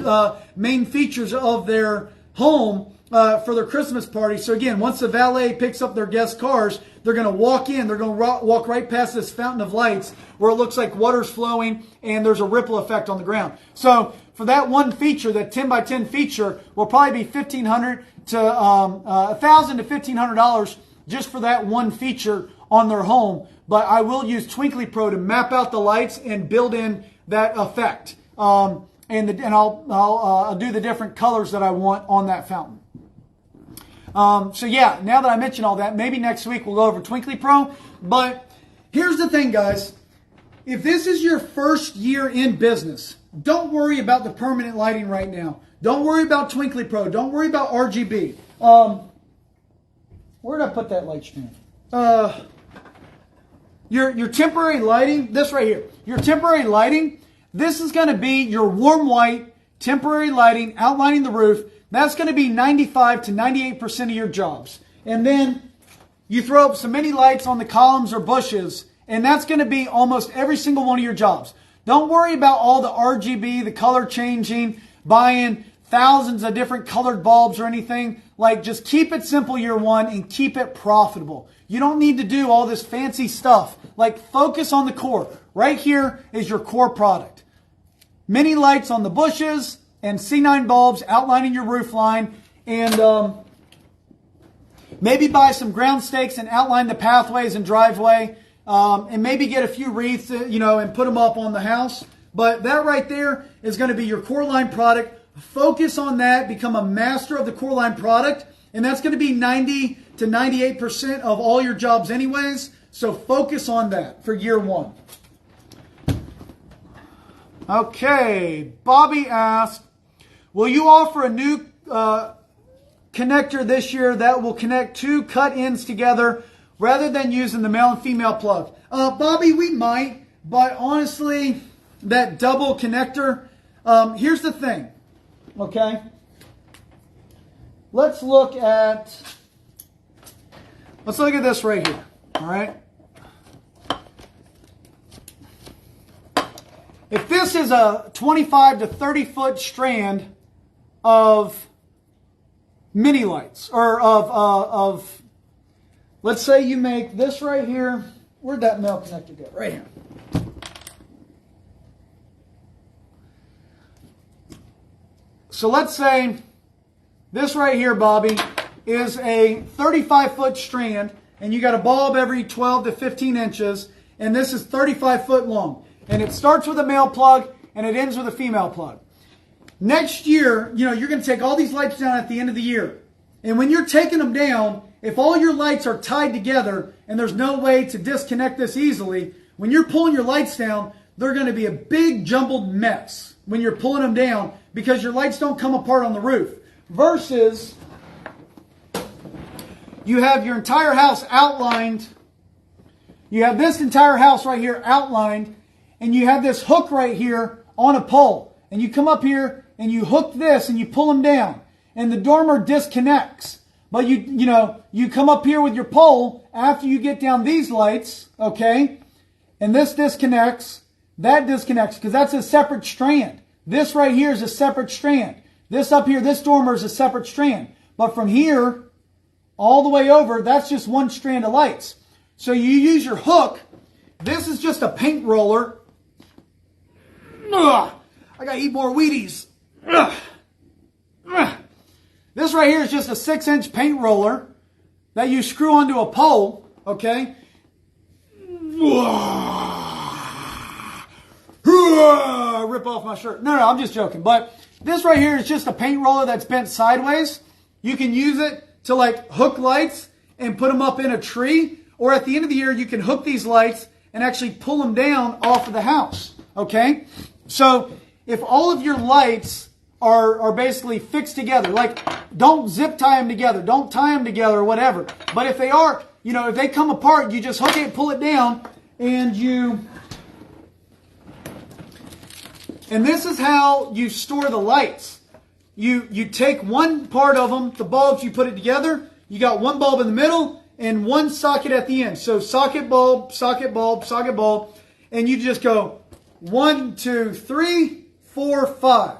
main features of their home for their Christmas party. So again, once the valet picks up their guest cars, they're going to walk in. They're going to walk right past this fountain of lights where it looks like water's flowing and there's a ripple effect on the ground. So for that one feature, that 10 by 10 feature, will probably be $1,500 to $1,000 to $1,500 just for that one feature on their home. But I will use Twinkly Pro to map out the lights and build in that effect. And I'll do the different colors that I want on that fountain. So yeah, now that I mentioned all that, maybe next week we'll go over Twinkly Pro. But here's the thing, guys. If this is your first year in business, don't worry about the permanent lighting right now. Don't worry about Twinkly Pro. Don't worry about RGB. Where did I put that light strand? Your temporary lighting, this right here. Your temporary lighting, this is going to be your warm white temporary lighting outlining the roof. That's going to be 95 to 98% of your jobs. And then you throw up some mini lights on the columns or bushes, and that's going to be almost every single one of your jobs. Don't worry about all the RGB, the color changing, buying thousands of different colored bulbs or anything. Like, just keep it simple year one and keep it profitable. You don't need to do all this fancy stuff. Like, focus on the core. Right here is your core product. Mini lights on the bushes and C9 bulbs outlining your roof line, and maybe buy some ground stakes and outline the pathways and driveway, and maybe get a few wreaths, and put them up on the house. But that right there is going to be your core line product. Focus on that. Become a master of the core line product, and that's going to be 90 to 98% of all your jobs anyways. So focus on that for year one. Okay, Bobby asked, will you offer a new connector this year that will connect two cut ends together rather than using the male and female plug? Bobby, we might, but honestly, that double connector, here's the thing, okay? Let's look at this right here, all right? If this is a 25 to 30 foot strand of mini lights, or let's say you make this right here. Where'd that male connector go? Right here. So let's say this right here, Bobby, is a 35 foot strand, and you got a bulb every 12 to 15 inches, and this is 35 foot long. And it starts with a male plug and it ends with a female plug. next year, you're going to take all these lights down at the end of the year. And when you're taking them down, if all your lights are tied together and there's no way to disconnect this easily, when you're pulling your lights down, they're going to be a big jumbled mess when you're pulling them down because your lights don't come apart on the roof. Versus you have your entire house outlined. You have this entire house right here outlined, and you have this hook right here on a pole. And you come up here and you hook this and you pull them down. And the dormer disconnects. But you come up here with your pole after you get down these lights, okay? And this disconnects, that disconnects, because that's a separate strand. This right here is a separate strand. This up here, this dormer is a separate strand. But from here all the way over, that's just one strand of lights. So you use your hook. This is just a paint roller. Ugh, I gotta eat more Wheaties. Ugh. Ugh. This right here is just a 6-inch paint roller that you screw onto a pole, okay? Rip off my shirt. No, I'm just joking. But this right here is just a paint roller that's bent sideways. You can use it to like hook lights and put them up in a tree. Or at the end of the year, you can hook these lights and actually pull them down off of the house, okay? So if all of your lights are basically fixed together. Like, don't zip tie them together. Don't tie them together or whatever. But if they are, if they come apart, you just hook it, pull it down, and this is how you store the lights. You take one part of them, the bulbs, you put it together. You got one bulb in the middle and one socket at the end. So socket bulb, socket bulb, socket bulb. And you just go 1, 2, 3, 4, 5.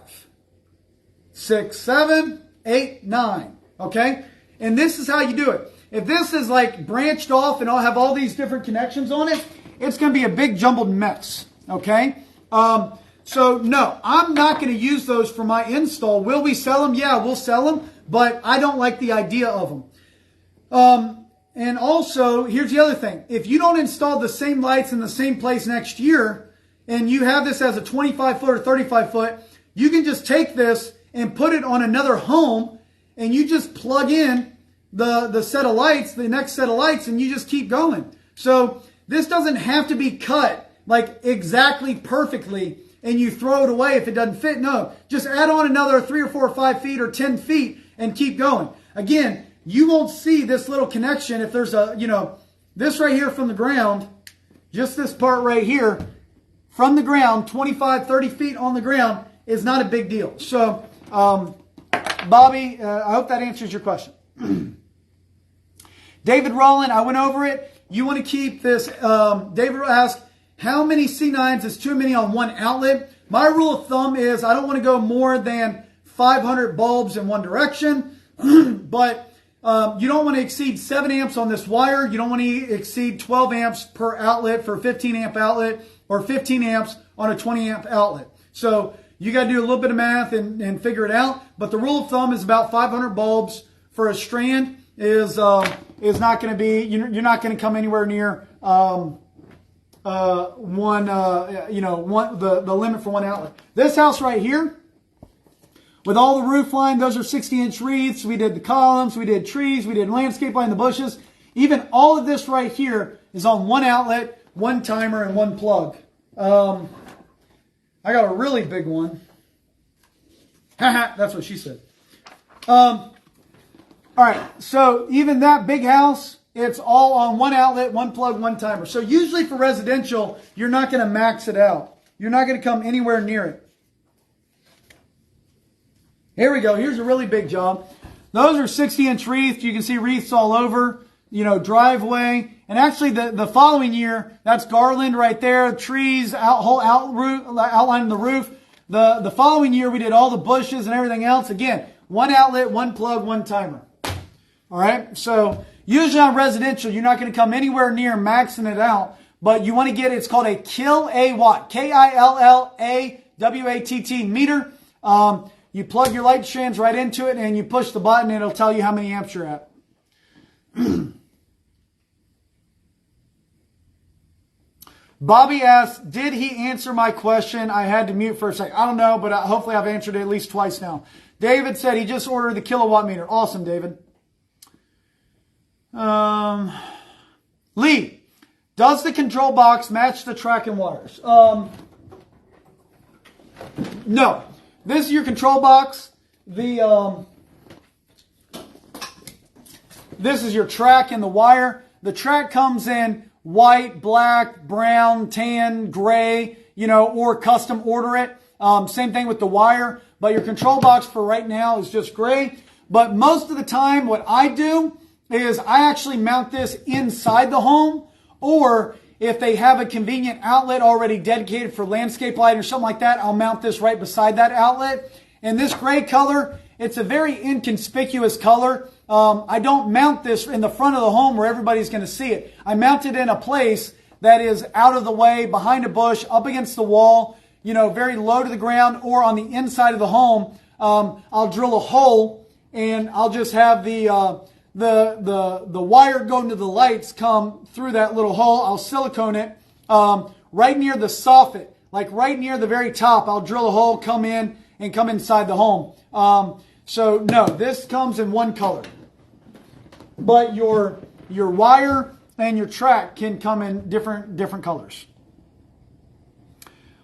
6, 7, 8, 9. Okay? And this is how you do it. If this is like branched off and I'll have all these different connections on it, it's going to be a big jumbled mess. Okay? So no, I'm not going to use those for my install. Will we sell them? Yeah, we'll sell them. But I don't like the idea of them. And also, here's the other thing. If you don't install the same lights in the same place next year, and you have this as a 25 foot or 35 foot, you can just take this and put it on another home, and you just plug in the set of lights, the next set of lights, and you just keep going. So this doesn't have to be cut like exactly perfectly, and you throw it away if it doesn't fit. No, just add on another 3 or 4 or 5 feet or 10 feet and keep going. Again, you won't see this little connection if there's this right here from the ground, just this part right here from the ground, 25, 30 feet on the ground is not a big deal. So, Bobby, I hope that answers your question. David Rowland, I went over it. You want to keep this. David asked, how many C9s is too many on one outlet? My rule of thumb is I don't want to go more than 500 bulbs in one direction, but you don't want to exceed 7 amps on this wire. You don't want to exceed 12 amps per outlet for a 15 amp outlet or 15 amps on a 20 amp outlet. So you got to do a little bit of math and figure it out. But the rule of thumb is about 500 bulbs for a strand is not going to be, you're not going to come anywhere near the limit for one outlet. This house right here, with all the roof line, those are 60-inch wreaths. We did the columns, we did trees, we did landscape line, the bushes. Even all of this right here is on one outlet, one timer, and one plug. I got a really big one. That's what she said. All right, so even that big house, it's all on one outlet, one plug, one timer. So usually for residential, you're not going to max it out. You're not going to come anywhere near it. Here we go. Here's a really big job. Those are 60-inch wreaths. You can see wreaths all over, driveway. And actually the following year, that's garland right there, trees, whole outline of the roof. The following year, we did all the bushes and everything else. Again, one outlet, one plug, one timer. All right. So usually on residential, you're not going to come anywhere near maxing it out, but you want to get, it's called a kilowatt, K-I-L-L-A-W-A-T-T meter. You plug your light strands right into it and you push the button and it'll tell you how many amps you're at. Bobby asked, did he answer my question? I had to mute for a second. I don't know, but hopefully I've answered it at least twice now. David said he just ordered the kilowatt meter. Awesome, David. Lee, does the control box match the tracking wires? No. This is your control box. This is your track and the wire. The track comes in white, black, brown, tan, gray, or custom order it. Same thing with the wire. But your control box for right now is just gray. But most of the time, what I do is I actually mount this inside the home, or if they have a convenient outlet already dedicated for landscape lighting or something like that, I'll mount this right beside that outlet. And this gray color, it's a very inconspicuous color. I don't mount this in the front of the home where everybody's going to see it. I mount it in a place that is out of the way, behind a bush, up against the wall, very low to the ground, or on the inside of the home. I'll drill a hole and I'll just have the wire going to the lights come through that little hole. I'll silicone it right near the soffit, like right near the very top. I'll drill a hole, come in, and come inside the home. So no, this comes in one color. But your wire and your track can come in different colors.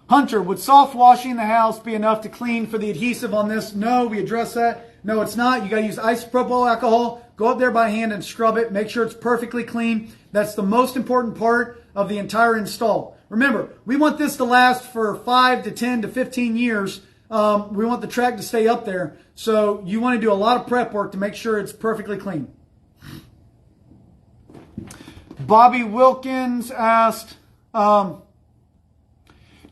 Hunter, would soft washing the house be enough to clean for the adhesive on this? No, we addressed that. No, it's not. You got to use isopropyl alcohol. Go up there by hand and scrub it. Make sure it's perfectly clean. That's the most important part of the entire install. Remember, we want this to last for 5 to 10 to 15 years. We want the track to stay up there. So you want to do a lot of prep work to make sure it's perfectly clean. Bobby Wilkins asked,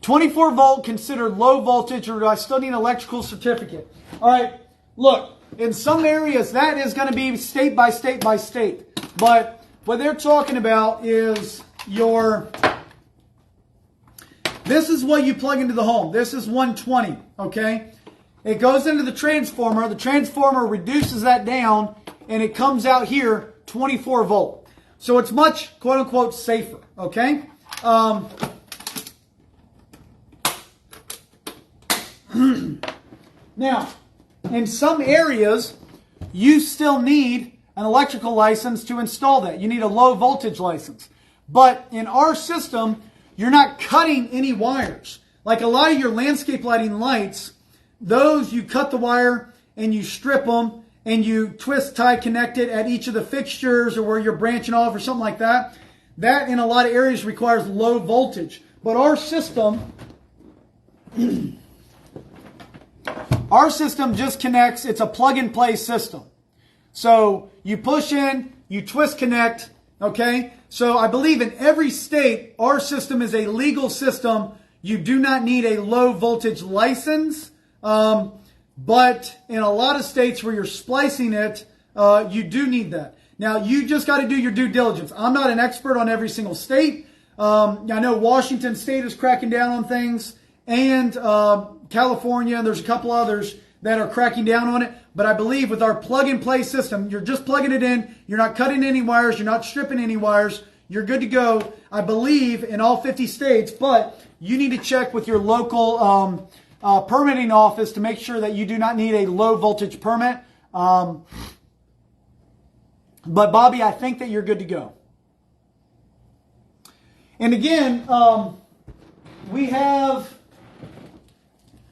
24 volt considered low voltage, or do I still need an electrical certificate? All right, look, in some areas that is going to be state by state by state. But what they're talking about is this is what you plug into the home. This is 120, okay? It goes into the transformer. The transformer reduces that down, and it comes out here 24 volt. So it's much, quote unquote, safer, okay? Now, in some areas, you still need an electrical license to install that. You need a low voltage license. But in our system, you're not cutting any wires. Like a lot of your landscape lighting lights, those you cut the wire and you strip them and you twist, tie, connect it at each of the fixtures or where you're branching off or something like that. That in a lot of areas requires low voltage. But our system just connects. It's a plug-and-play system. So you push in, you twist, connect, okay? So I believe in every state, our system is a legal system. You do not need a low voltage license. But in a lot of states where you're splicing it, you do need that. Now, you just got to do your due diligence. I'm not an expert on every single state. I know Washington State is cracking down on things, and California, and there's a couple others that are cracking down on it. But I believe with our plug-and-play system, you're just plugging it in. You're not cutting any wires. You're not stripping any wires. You're good to go, I believe, in all 50 states. But you need to check with your local permitting office to make sure that you do not need a low-voltage permit. But, Bobby, I think that you're good to go. And again, we have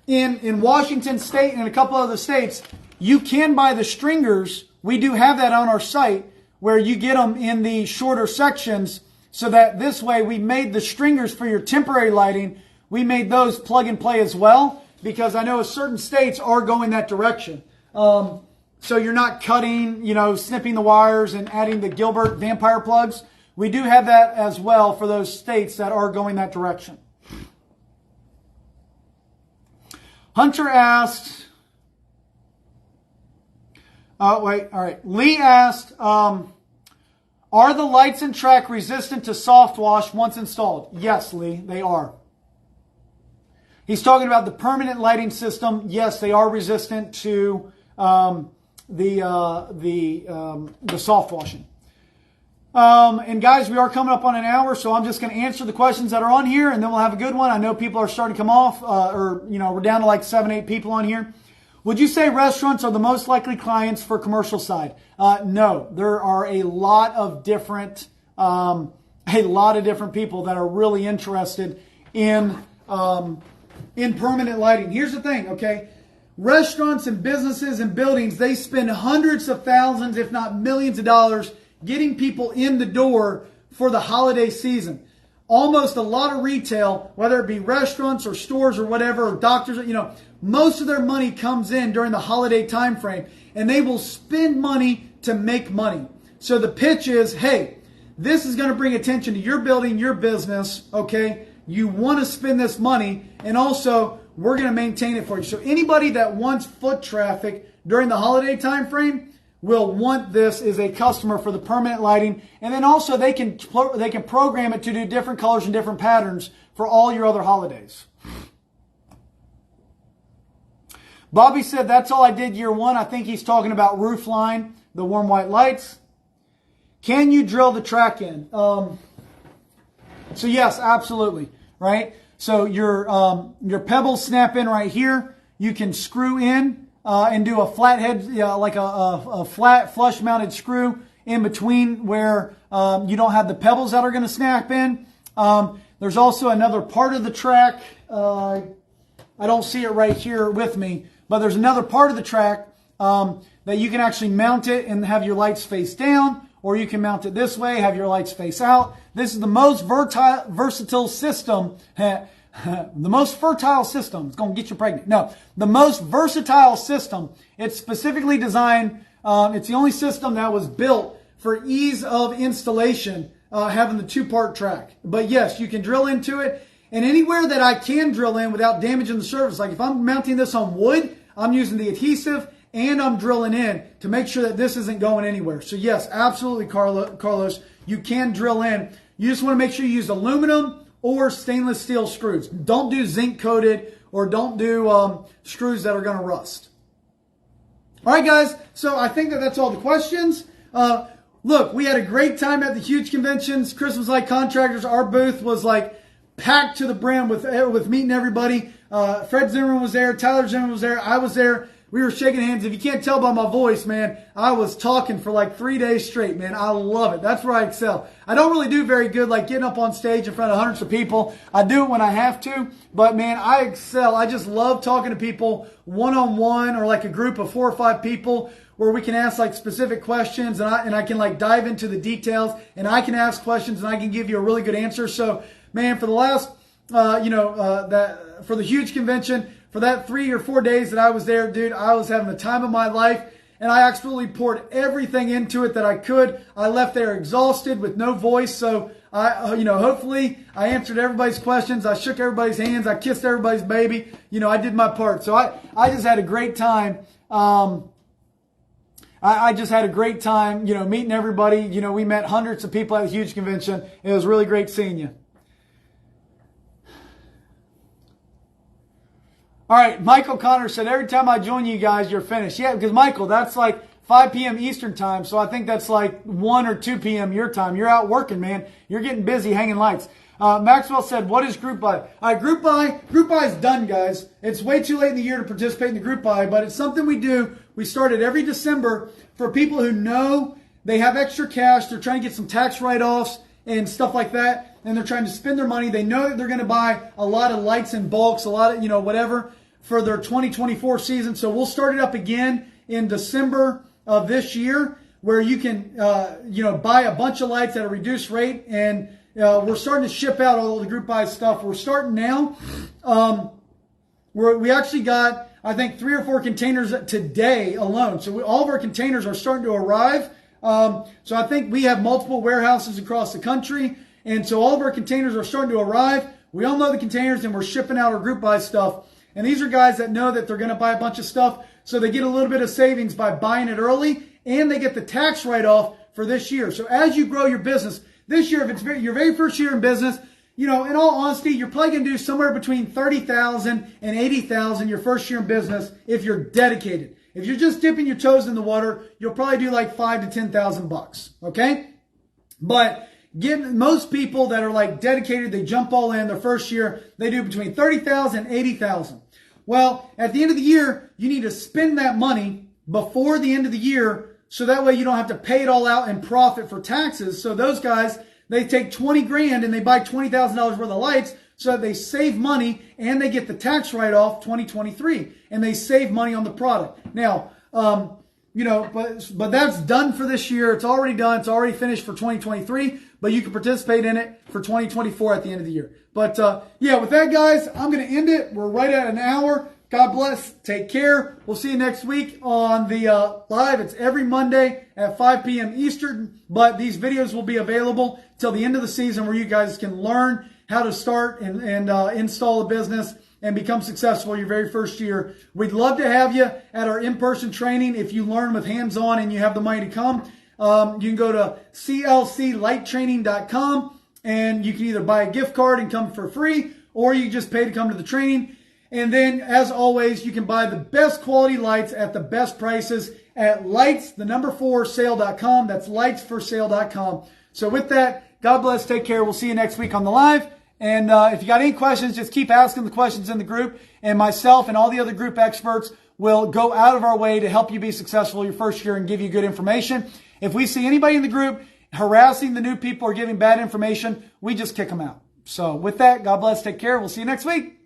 in Washington State and a couple other states, you can buy the stringers. We do have that on our site where you get them in the shorter sections so that this way we made the stringers for your temporary lighting. We made those plug and play as well because I know certain states are going that direction. So you're not cutting, snipping the wires and adding the Gilbert vampire plugs. We do have that as well for those states that are going that direction. Hunter asked, Lee asked, are the lights and track resistant to soft wash once installed? Yes, Lee, they are. He's talking about the permanent lighting system. Yes, they are resistant to the soft washing. And guys, we are coming up on an hour, so I'm just going to answer the questions that are on here, and then we'll have a good one. I know people are starting to come off, we're down to like 7, 8 people on here. Would you say restaurants are the most likely clients for commercial side? No, there are a lot of different people that are really interested in permanent lighting. Here's the thing, okay? Restaurants and businesses and buildings, they spend hundreds of thousands, if not millions of dollars getting people in the door for the holiday season. Almost a lot of retail, whether it be restaurants or stores or whatever, or doctors, most of their money comes in during the holiday time frame, and they will spend money to make money. So the pitch is, hey, this is going to bring attention to your building, your business, okay? You want to spend this money, and also we're going to maintain it for you. So anybody that wants foot traffic during the holiday time frame will want this as a customer for the permanent lighting. And then also they can program it to do different colors and different patterns for all your other holidays. Bobby said, that's all I did year one. I think he's talking about roof line, the warm white lights. Can you drill the track in? So yes, absolutely. Right? So your pebbles snap in right here. You can screw in and do a flathead, like a flat flush mounted screw in between where you don't have the pebbles that are going to snap in. There's also another part of the track. I don't see it right here with me, but there's another part of the track that you can actually mount it and have your lights face down, or you can mount it this way, have your lights face out. This is the most versatile system. The most fertile system. It's going to get you pregnant. No, the most versatile system. It's specifically designed. It's the only system that was built for ease of installation, having the 2-part track. But yes, you can drill into it. And anywhere that I can drill in without damaging the surface, like if I'm mounting this on wood, I'm using the adhesive and I'm drilling in to make sure that this isn't going anywhere. So yes, absolutely, Carlos, you can drill in. You just want to make sure you use aluminum or stainless steel screws. Don't do zinc coated, or don't do screws that are going to rust. All right, guys. So I think that's all the questions. Look, we had a great time at the huge conventions. Christmas Light Contractors. Our booth was like packed to the brim with meeting everybody. Fred Zimmerman was there. Tyler Zimmerman was there. I was there. We were shaking hands. If you can't tell by my voice, man, I was talking for like 3 days straight, man. I love it. That's where I excel. I don't really do very good like getting up on stage in front of hundreds of people. I do it when I have to, but man, I excel. I just love talking to people one-on-one, or like a group of 4 or 5 people where we can ask like specific questions, and I can like dive into the details, and I can ask questions and I can give you a really good answer. So man, for the last, for the huge convention, for that 3 or 4 days that I was there, dude, I was having the time of my life, and I absolutely poured everything into it that I could. I left there exhausted with no voice, so hopefully I answered everybody's questions. I shook everybody's hands. I kissed everybody's baby. I did my part. So I just had a great time. I just had a great time, meeting everybody. We met hundreds of people at a huge convention. It was really great seeing you. All right, Michael Connor said, every time I join you guys, you're finished. Yeah, because Michael, that's like 5 p.m. Eastern time, so I think that's like 1 or 2 p.m. your time. You're out working, man. You're getting busy hanging lights. Maxwell said, what is group buy? All right, group buy is done, guys. It's way too late in the year to participate in the group buy, but it's something we do. We start it every December for people who know they have extra cash. They're trying to get some tax write-offs and stuff like that, and they're trying to spend their money. They know that they're going to buy a lot of lights in bulks, a lot of, whatever, for their 2024 season. So we'll start it up again in December of this year, where you can, buy a bunch of lights at a reduced rate, and we're starting to ship out all the group buy stuff. We're starting now. We actually got, I think, 3 or 4 containers today alone. So all of our containers are starting to arrive. So I think we have multiple warehouses across the country. And so all of our containers are starting to arrive. We all know the containers, and we're shipping out our group buy stuff. And these are guys that know that they're going to buy a bunch of stuff. So they get a little bit of savings by buying it early, and they get the tax write-off for this year. So as you grow your business, this year, if it's your very first year in business, in all honesty, you're probably going to do somewhere between $30,000 and $80,000 your first year in business if you're dedicated. If you're just dipping your toes in the water, you'll probably do like $5,000 to $10,000 bucks. Okay? But most people that are like dedicated, they jump all in their first year, they do between $30,000 and $80,000. Well, at the end of the year, you need to spend that money before the end of the year, so that way you don't have to pay it all out in profit for taxes. So those guys, they take 20 grand and they buy $20,000 worth of lights, so that they save money and they get the tax write-off 2023, and they save money on the product. Now, but that's done for this year. It's already done. It's already finished for 2023, but you can participate in it for 2024 at the end of the year. But yeah, with that, guys, I'm going to end it. We're right at an hour. God bless. Take care. We'll see you next week on the live. It's every Monday at 5 p.m. Eastern, but these videos will be available till the end of the season, where you guys can learn how to start and install a business and become successful your very first year. We'd love to have you at our in-person training. If you learn with hands-on and you have the money to come, you can go to clclighttraining.com, and you can either buy a gift card and come for free, or you just pay to come to the training. And then, as always, you can buy the best quality lights at the best prices at lights4sale.com. That's lights4sale.com. So with that, God bless. Take care. We'll see you next week on the live. And if you got any questions, just keep asking the questions in the group, and myself and all the other group experts will go out of our way to help you be successful your first year and give you good information. If we see anybody in the group harassing the new people or giving bad information, we just kick them out. So with that, God bless. Take care. We'll see you next week.